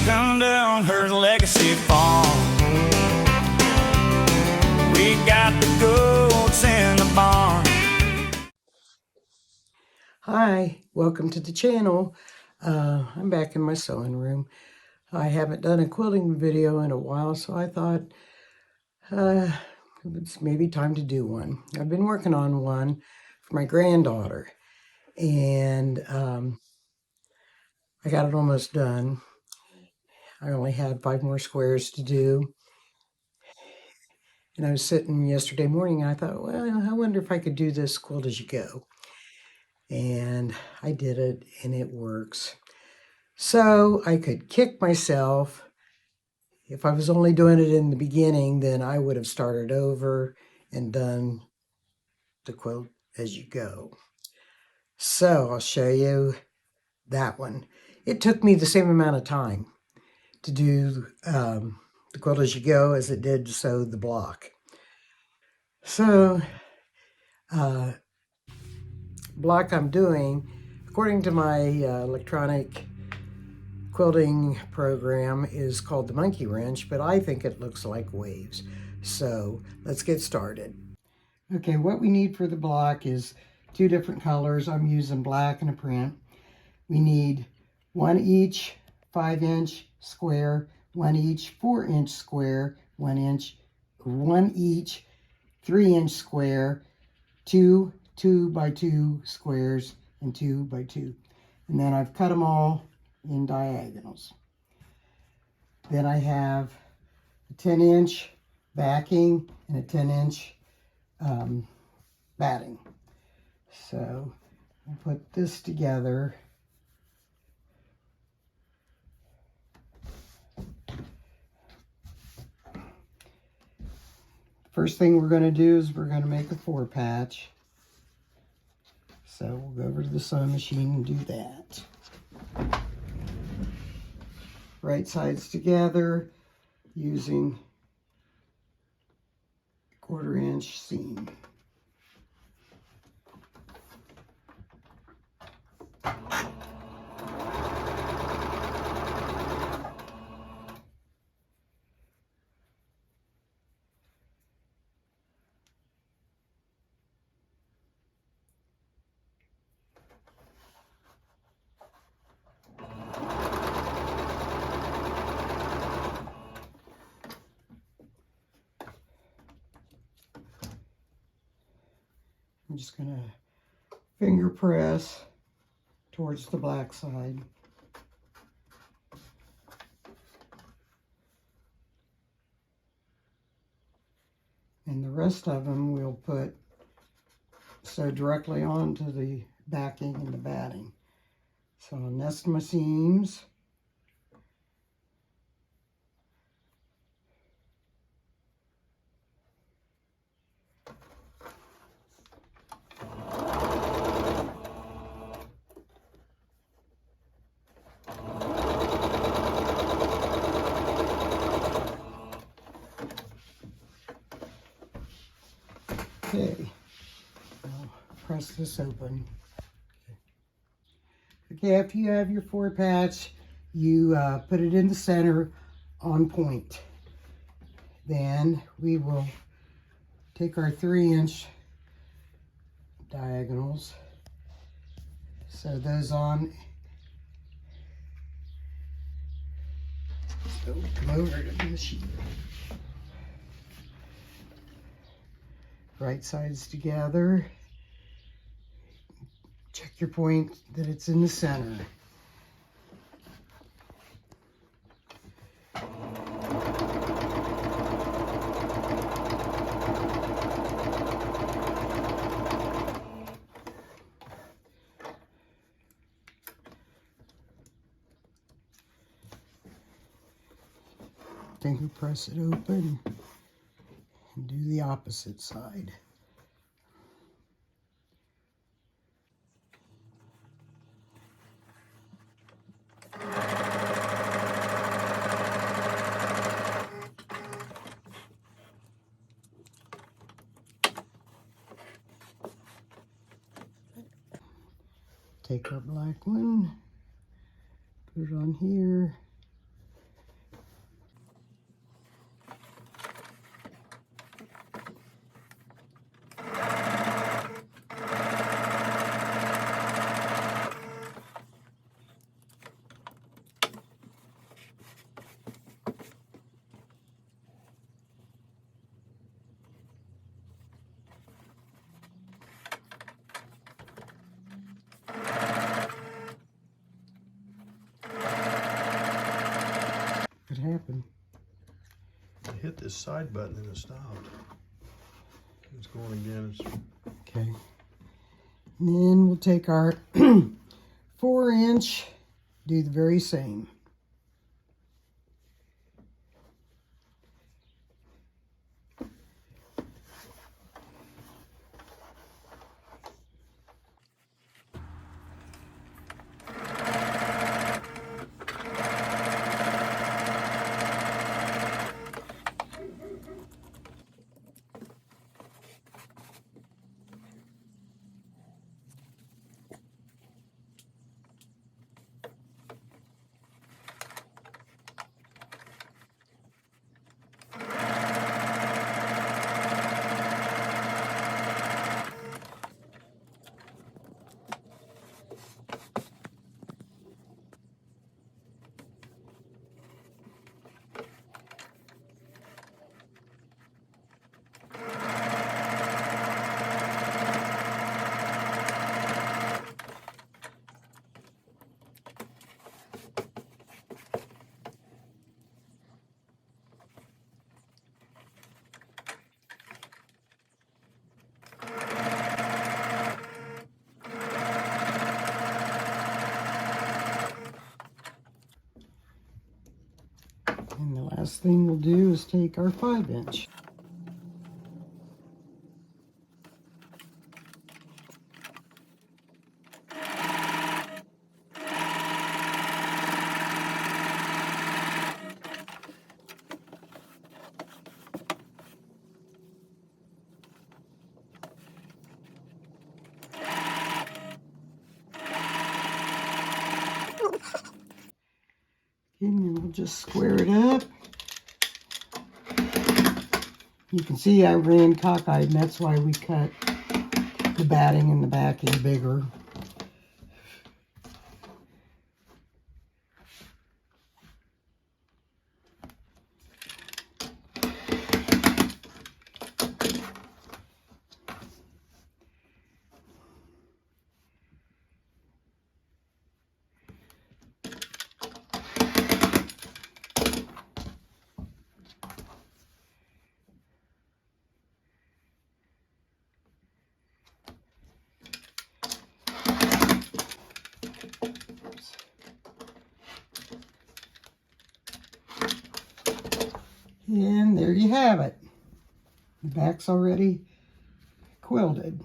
come down her legacy farm. We got the goats in the barn. Hi, welcome to the channel. I'm back in my sewing room. I haven't done a quilting video in a while, so I thought it's maybe time to do one. I've been working on one for my granddaughter, and I got it almost done. I only had 5 more squares to do. And I was sitting yesterday morning and I thought, well, I wonder if I could do this quilt as you go. And I did it and it works. So I could kick myself. If I was only doing it in the beginning, then I would have started over and done the quilt as you go. So I'll show you that one. It took me the same amount of time to do the quilt as you go as it did to sew the block. So block I'm doing, according to my electronic quilting program, is called the monkey wrench, but I think it looks like waves. So let's get started. Okay, what we need for the block is 2 different colors. I'm using black and a print. We need 1 each 5-inch square, 1 each 4-inch square, 1 each 3-inch square, 2 2x2 squares, and 2x2. And then I've cut them all in diagonals. Then I have a 10-inch backing and a 10-inch batting. So we'll put this together. First thing we're going to do is we're going to make a 4-patch. So we'll go over to the sewing machine and do that. Right sides together using 1/4-inch seam. I'm just going to finger press towards the black side. And the rest of them we'll put sew directly onto the backing and the batting. So I'll nest my seams. Okay, I'll press this open. Okay, after you have your 4-patch, you put it in the center on point. Then we will take our 3-inch diagonals, sew those on. So come over to the machine. Right sides together. Check your point that it's in the center. Finger press it open and do the opposite side. Take our black one, put it on here, could happen. I hit this side button and it stopped. It's going again. Okay. And then we'll take our 4-inch, do the very same. And the last thing we'll do is take our 5-inch. And then we'll just square it up. You can see I ran cockeyed, and that's why we cut the batting and the backing bigger. And there you have it. The back's already quilted.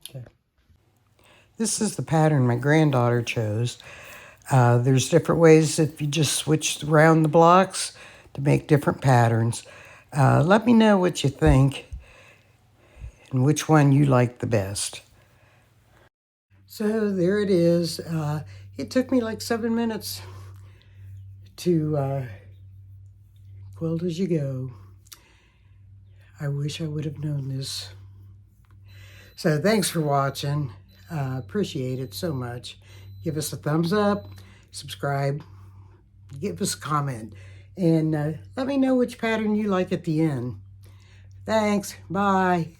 Okay. This is the pattern my granddaughter chose. There's different ways if you just switch around the blocks to make different patterns. Let me know what you think and which one you like the best. So there it is. It took me like 7 minutes to quilt as you go. I wish I would have known this. So thanks for watching. Appreciate it so much. Give us a thumbs up, subscribe, give us a comment, and let me know which pattern you like at the end. Thanks. Bye.